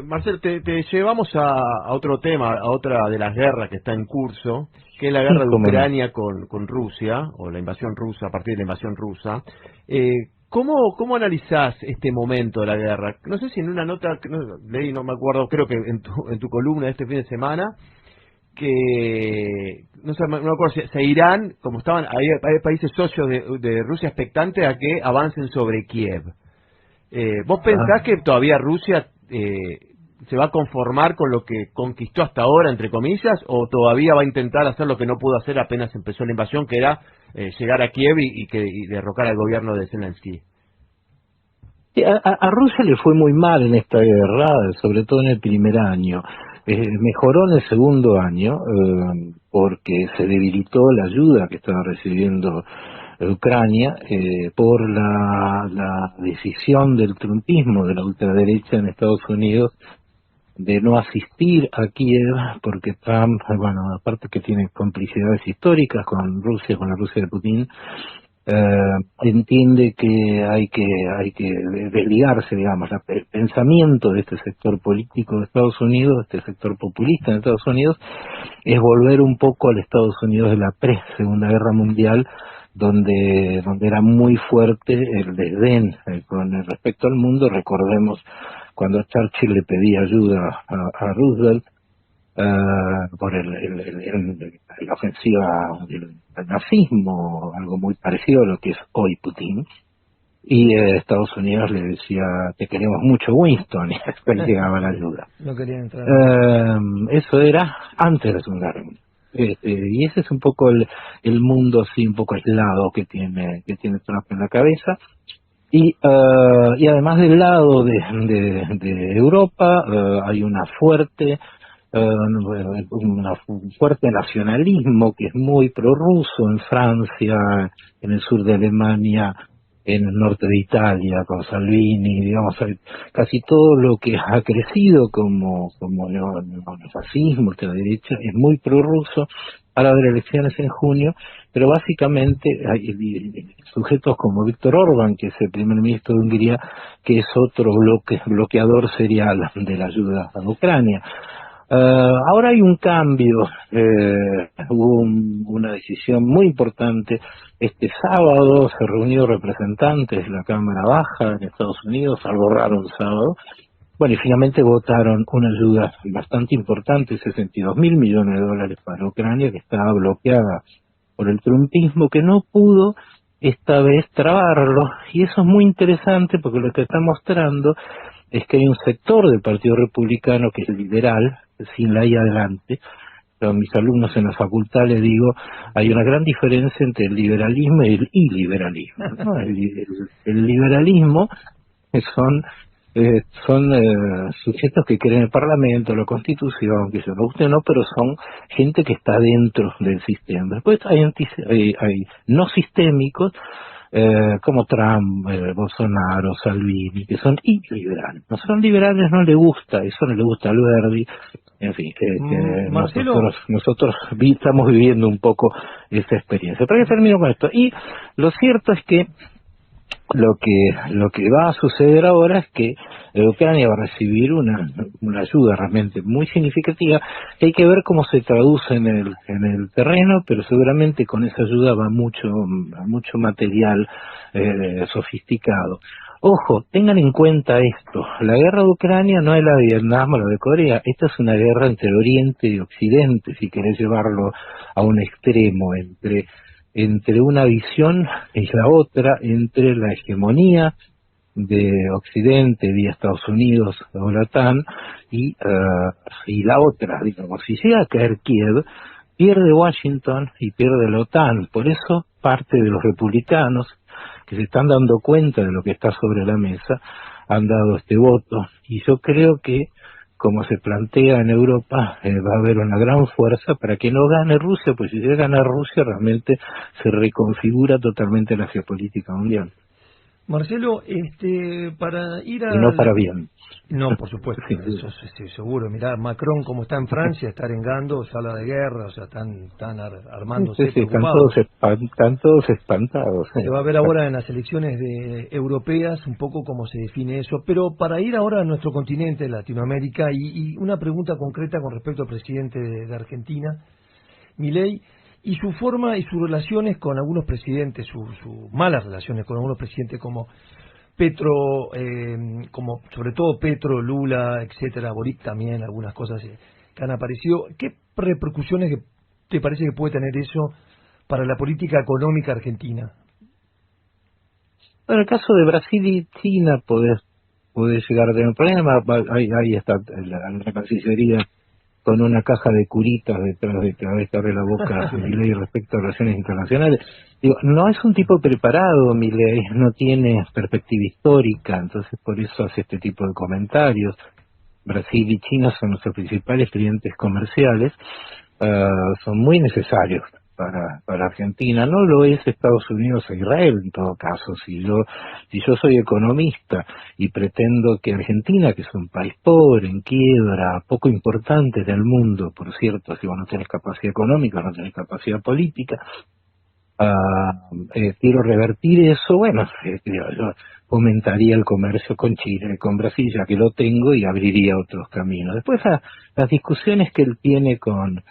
Marcelo, te llevamos a otro tema, a otra de las guerras que está en curso, que es la Sí, guerra de cómo no. Ucrania con Rusia, o la invasión rusa, a partir de la invasión rusa. ¿Cómo analizás este momento de la guerra? No sé si en una nota, que leí, no me acuerdo, creo que en tu columna de este fin de semana, que, no sé, no me acuerdo si Irán, como estaban, hay países socios de Rusia expectantes a que avancen sobre Kiev. ¿Vos Ah, pensás que todavía Rusia se va a conformar con lo que conquistó hasta ahora, entre comillas, o todavía va a intentar hacer lo que no pudo hacer apenas empezó la invasión, que era llegar a Kiev y derrocar al gobierno de Zelensky? sí, a Rusia le fue muy mal en esta guerra, sobre todo en el primer año. Mejoró en el segundo año porque se debilitó la ayuda que estaba recibiendo Ucrania por la decisión del trumpismo, de la ultraderecha en Estados Unidos, de no asistir a Kiev, porque Trump, bueno, aparte que tiene complicidades históricas con Rusia, con la Rusia de Putin, entiende que hay que desligarse, digamos, el pensamiento de este sector político de Estados Unidos, este sector populista en Estados Unidos, es volver un poco al Estados Unidos de la pre-Segunda Guerra Mundial, donde era muy fuerte el desdén con respecto al mundo. Recordemos cuando Churchill le pedía ayuda a Roosevelt por la ofensiva del nazismo, algo muy parecido a lo que es hoy Putin. Y Estados Unidos le decía, te queremos mucho, Winston, y después llegaba la Sí, ayuda. no querían entrar en guerra. Eso era antes de la Segunda Guerra Mundial. Y ese es un poco el mundo así un poco aislado que tiene Trump en la cabeza. Y además del lado de Europa hay un fuerte nacionalismo que es muy prorruso en Francia, en el sur de Alemania, en el norte de Italia, con Salvini, digamos, casi todo lo que ha crecido como neofascismo, ultraderecha, es muy prorruso. Ahora haber elecciones en junio, pero básicamente hay sujetos como Víctor Orbán, que es el primer ministro de Hungría, que es otro bloqueador serial de la ayuda a Ucrania. Ahora hay un cambio, hubo una decisión muy importante. Este sábado se reunió representantes de la Cámara Baja en Estados Unidos, algo raro un sábado. Bueno, y finalmente votaron una ayuda bastante importante, 62.000 millones de dólares para Ucrania, que estaba bloqueada por el trumpismo, que no pudo esta vez trabarlo. Y eso es muy interesante porque lo que está mostrando es que hay un sector del Partido Republicano que es liberal, sin la I adelante. A mis alumnos en la facultad les digo, hay una gran diferencia entre el liberalismo y el iliberalismo, ¿no? El liberalismo son sujetos que creen en el Parlamento, la Constitución, que se nos guste o no, pero son gente que está dentro del sistema. Después hay no sistémicos, como Trump, Bolsonaro, Salvini, que son iliberales. No son liberales, no le gusta, eso no le gusta al Verdi. En fin, que Marcelo, nosotros estamos viviendo un poco esa experiencia. Pero ya termino con esto. Y lo cierto es que lo que va a suceder ahora es que Ucrania va a recibir una ayuda realmente muy significativa, que hay que ver cómo se traduce en el terreno, pero seguramente con esa ayuda va mucho material sofisticado. Ojo, tengan en cuenta esto, la guerra de Ucrania no es la de Vietnam o la de Corea, esta es una guerra entre Oriente y Occidente, si querés llevarlo a un extremo, entre una visión y la otra, entre la hegemonía de Occidente vía Estados Unidos o la OTAN y la otra, digamos, si llega a caer Kiev, pierde Washington y pierde la OTAN. Por eso parte de los republicanos que se están dando cuenta de lo que está sobre la mesa han dado este voto, y yo creo que como se plantea en Europa, va a haber una gran fuerza para que no gane Rusia, pues si llega a ganar Rusia realmente se reconfigura totalmente la geopolítica mundial. Marcelo, para ir a... Y no para bien. No, por supuesto, Sí, eso sí, seguro. Mirá, Macron como está en Francia, está arengando, sala de guerra, o sea, están armándose, sí, preocupados. están todos espantados. Se va a ver ahora en las elecciones europeas un poco cómo se define eso. Pero para ir ahora a nuestro continente, Latinoamérica, y una pregunta concreta con respecto al presidente de Argentina, Milei, y su forma y sus relaciones con algunos presidentes, sus malas relaciones con algunos presidentes como Petro, como sobre todo Petro, Lula, etcétera, Boric también, algunas cosas que han aparecido. ¿Qué repercusiones te parece que puede tener eso para la política económica argentina? Bueno, el caso de Brasil y China puede llegar a tener un problema. Ahí está la Cancillería con una caja de curitas detrás de cada vez que abre la boca Milei respecto a relaciones internacionales. Digo, no es un tipo preparado, Milei, no tiene perspectiva histórica, entonces por eso hace este tipo de comentarios. Brasil y China son nuestros principales clientes comerciales, son muy necesarios para Argentina. No lo es Estados Unidos e Israel en todo caso. Si yo soy economista y pretendo que Argentina, que es un país pobre, en quiebra, poco importante en el mundo, por cierto, si vos no tenés capacidad económica, no tenés capacidad política, quiero revertir eso, bueno, yo fomentaría el comercio con Chile, con Brasil, ya que lo tengo, y abriría otros caminos. Después las discusiones que él tiene con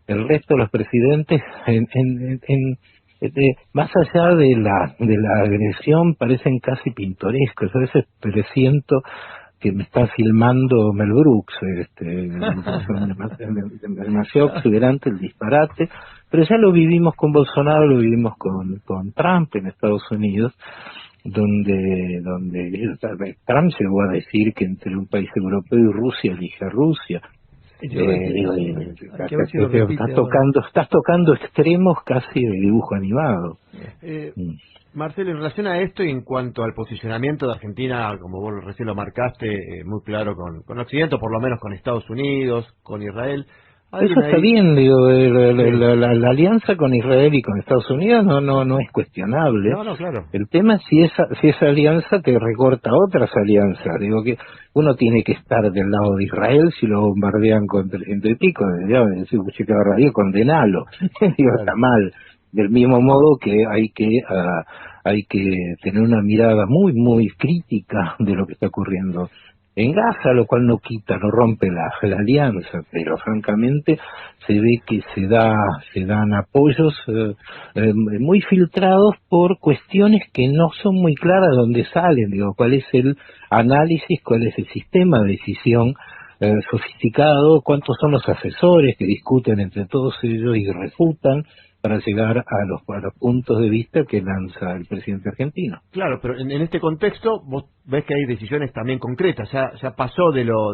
el resto de los presidentes, más allá de la agresión, parecen casi pintorescos. A veces presiento que me está filmando Mel Brooks, demasiado exuberante el disparate, pero ya lo vivimos con Bolsonaro, lo vivimos con Trump en Estados Unidos, donde Trump llegó a decir que entre un país europeo y Rusia elige a Rusia. Estás tocando extremos casi de dibujo animado. Marcelo, en relación a esto y en cuanto al posicionamiento de Argentina, como vos recién lo marcaste, muy claro con Occidente, o por lo menos con Estados Unidos, con Israel. Eso está bien, digo, la alianza con Israel y con Estados Unidos no es cuestionable. No, claro. El tema es si esa alianza te recorta otras alianzas. Digo que uno tiene que estar del lado de Israel si lo bombardean con 300 y pico. Decir, que barbaridad, condenalo. Digo, está mal. Del mismo modo que hay que tener una mirada muy, muy crítica de lo que está ocurriendo en Gaza, lo cual no quita, no rompe la alianza, pero francamente se ve que se dan apoyos muy filtrados por cuestiones que no son muy claras de dónde salen. Digo, cuál es el análisis, cuál es el sistema de decisión sofisticado, cuántos son los asesores que discuten entre todos ellos y refutan para llegar a los puntos de vista que lanza el presidente argentino. Claro, pero en este contexto vos ves que hay decisiones también concretas, ya pasó de lo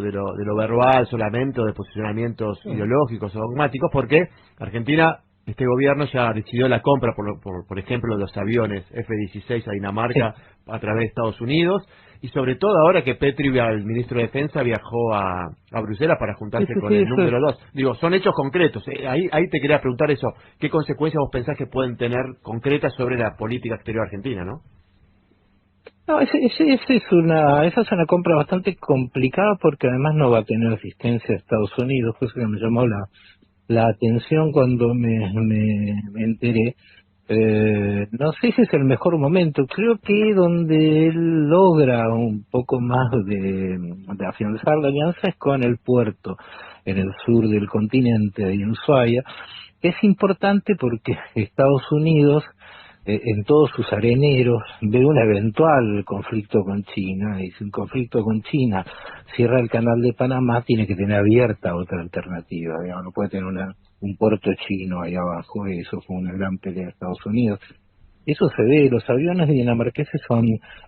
verbal solamente, o de posicionamientos ideológicos o dogmáticos, porque Argentina, este gobierno ya decidió la compra, por ejemplo, de los aviones F-16 a Dinamarca a través de Estados Unidos, y sobre todo ahora que Petri, el ministro de Defensa, viajó a Bruselas para juntarse con el número 2. Digo, son hechos concretos. Ahí te quería preguntar eso. ¿Qué consecuencias vos pensás que pueden tener concretas sobre la política exterior argentina, no? No, esa es una compra bastante complicada porque además no va a tener asistencia de Estados Unidos, cosa que me llamó la atención cuando me enteré. No sé si es el mejor momento. Creo que donde él logra un poco más de afianzar la alianza es con el puerto en el sur del continente, ahí en Ushuaia. Es importante porque Estados Unidos, en todos sus areneros, ve un eventual conflicto con China, y si un conflicto con China cierra el canal de Panamá, tiene que tener abierta otra alternativa. Digamos, no puede tener un puerto chino ahí abajo. Eso fue una gran pelea de Estados Unidos. Eso se ve. Los aviones dinamarqueses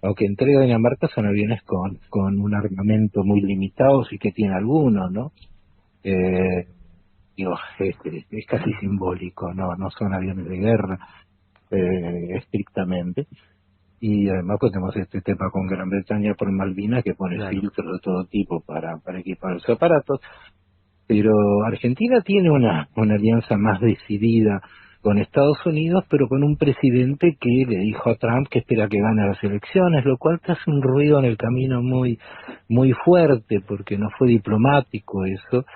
aunque entrega Dinamarca, son aviones con un armamento muy limitado, sí que tiene algunos, ¿no? Es casi simbólico, no son aviones de guerra estrictamente. Y además pues tenemos este tema con Gran Bretaña por Malvinas, que pone filtros de todo tipo para equipar los aparatos. Pero Argentina tiene una alianza más decidida con Estados Unidos, pero con un presidente que le dijo a Trump que espera que gane las elecciones, lo cual te hace un ruido en el camino muy fuerte, porque no fue diplomático eso.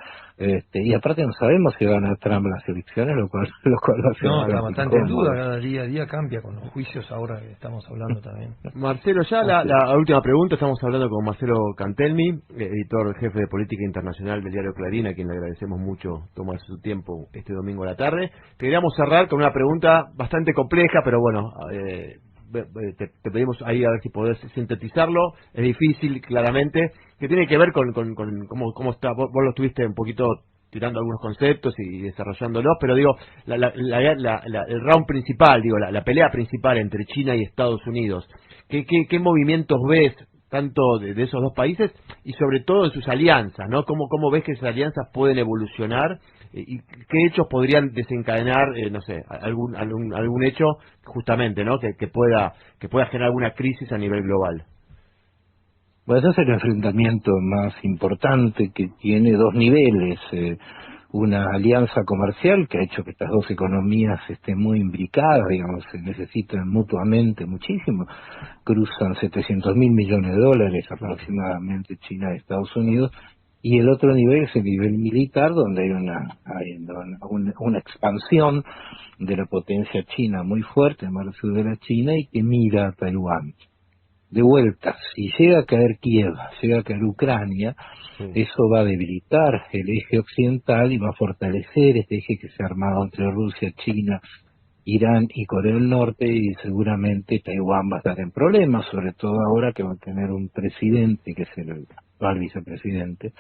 Y aparte no sabemos si gana Trump las elecciones, lo cual va a ser No, está bastante bastante en duda, incómodo. cada día a día cambia con los juicios ahora que estamos hablando también. Marcelo, ya la última pregunta, estamos hablando con Marcelo Cantelmi, editor jefe de política internacional del diario Clarín, a quien le agradecemos mucho tomarse su tiempo este domingo a la tarde. Queríamos cerrar con una pregunta bastante compleja, pero bueno, te pedimos ahí a ver si podés sintetizarlo, es difícil claramente, que tiene que ver con cómo está, vos lo estuviste un poquito tirando algunos conceptos y desarrollándolos, pero digo, el round principal, digo, la pelea principal entre China y Estados Unidos, ¿qué movimientos ves tanto de esos dos países y sobre todo de sus alianzas, ¿no? ¿Cómo ves que esas alianzas pueden evolucionar y qué hechos podrían desencadenar, no sé, algún hecho justamente, ¿no? Que pueda generar alguna crisis a nivel global? Bueno, ese es el enfrentamiento más importante, que tiene dos niveles. Una alianza comercial que ha hecho que estas dos economías estén muy imbricadas, digamos, se necesitan mutuamente muchísimo. Cruzan 700.000 millones de dólares aproximadamente China y Estados Unidos. Y el otro nivel es el nivel militar, donde hay una expansión de la potencia china muy fuerte en el sur de la China y que mira a Taiwán. De vuelta, si llega a caer Kiev, llega a caer Ucrania, Sí. eso va a debilitar el eje occidental y va a fortalecer este eje que se ha armado entre Rusia, China, Irán y Corea del Norte, y seguramente Taiwán va a estar en problemas, sobre todo ahora que va a tener un presidente, que es el actual vicepresidente,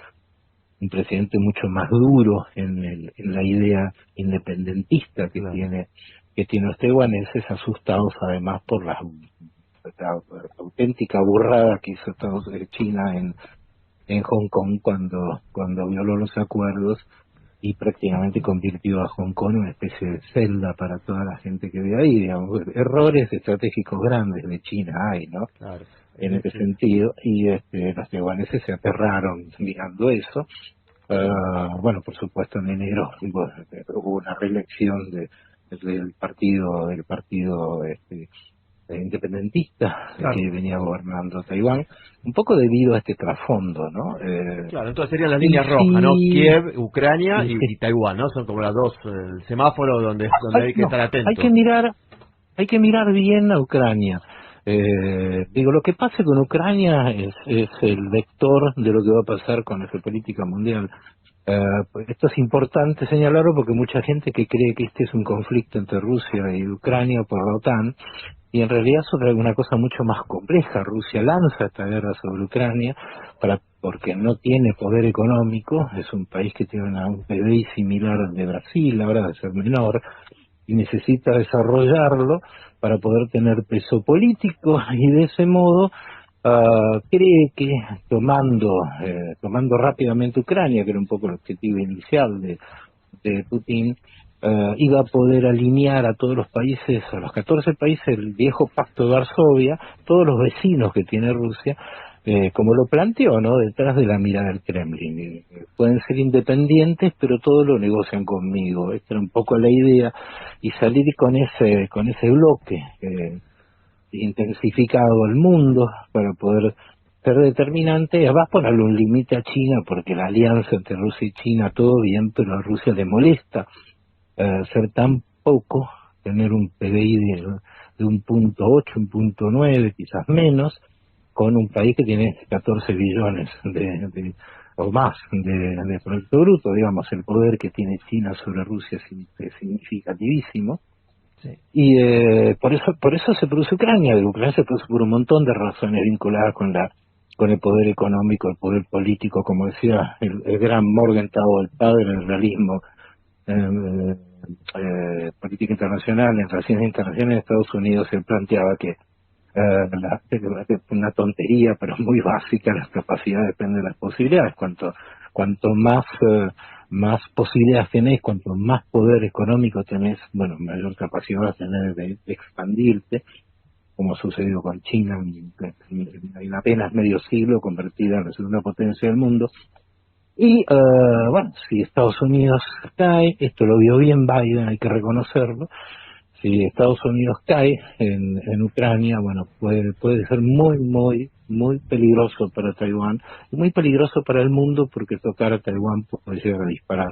un presidente mucho más duro en la idea independentista que Claro. tiene los taiwaneses, asustados además por la auténtica burrada que hizo China en Hong Kong cuando violó los acuerdos y prácticamente convirtió a Hong Kong en una especie de celda para toda la gente que vive ahí, digamos. Errores estratégicos grandes de China hay, ¿no? Claro. En ese Sí. sentido, y los taiwaneses se aterraron mirando eso. Bueno, por supuesto en enero hubo una reelección del partido independentista, Claro. que venía gobernando Taiwán, un poco debido a este trasfondo, ¿no? Claro, entonces serían las Y líneas rojas, ¿no? sí, Kiev, Ucrania y y Taiwán, ¿no? Son como las dos, el semáforo donde hay que no, estar hay atento. hay que mirar bien a Ucrania. Lo que pase con Ucrania es el vector de lo que va a pasar con la geopolítica mundial. Pues esto es importante señalarlo porque mucha gente que cree que este es un conflicto entre Rusia y Ucrania por la OTAN, y en realidad es una cosa mucho más compleja. Rusia lanza esta guerra sobre Ucrania porque no tiene poder económico, es un país que tiene un PBI similar al de Brasil, ahora de ser menor, y necesita desarrollarlo para poder tener peso político, y de ese modo cree que tomando rápidamente Ucrania, que era un poco el objetivo inicial de Putin, iba a poder alinear a todos los países, a los 14 países del viejo pacto de Varsovia, todos los vecinos que tiene Rusia, como lo planteó, ¿no? Detrás de la mirada del Kremlin. Pueden ser independientes, pero todo lo negocian conmigo. Esta era un poco la idea, y salir con ese bloque intensificado al mundo para poder ser determinante. Vas a ponerle un límite a China, porque la alianza entre Rusia y China, todo bien, pero a Rusia le molesta ser tan poco, tener un PBI de 1.8, 1.9, quizás menos, con un país que tiene 14 billones o más de Producto Bruto. Digamos, el poder que tiene China sobre Rusia es significativísimo. Sí. Y por eso se produce Ucrania. Ucrania se produce por un montón de razones vinculadas con el poder económico, el poder político, como decía el gran Morgenthau, el padre del realismo, política internacional, en relaciones internacionales de Estados Unidos. Él planteaba que una tontería, pero muy básica: las capacidades dependen de las posibilidades. Cuanto más posibilidades tenés, cuanto más poder económico tenés, bueno, mayor capacidad vas a tener de expandirte, como ha sucedido con China en apenas medio siglo, convertida en la segunda potencia del mundo. Y bueno, si Estados Unidos cae, esto lo vio bien Biden, hay que reconocerlo. Si Estados Unidos cae en Ucrania, bueno, puede ser muy peligroso para Taiwán, y muy peligroso para el mundo, porque tocar a Taiwán puede llegar a disparar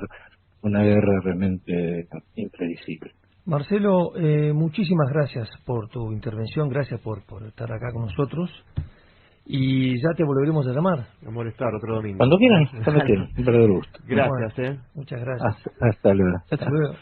una guerra realmente imprevisible. Marcelo, muchísimas gracias por tu intervención, gracias por estar acá con nosotros, y ya te volveremos a llamar. A molestar otro domingo. Cuando quieran, un verdadero gusto. Gracias, Bueno, muchas gracias. Hasta luego. Hasta luego.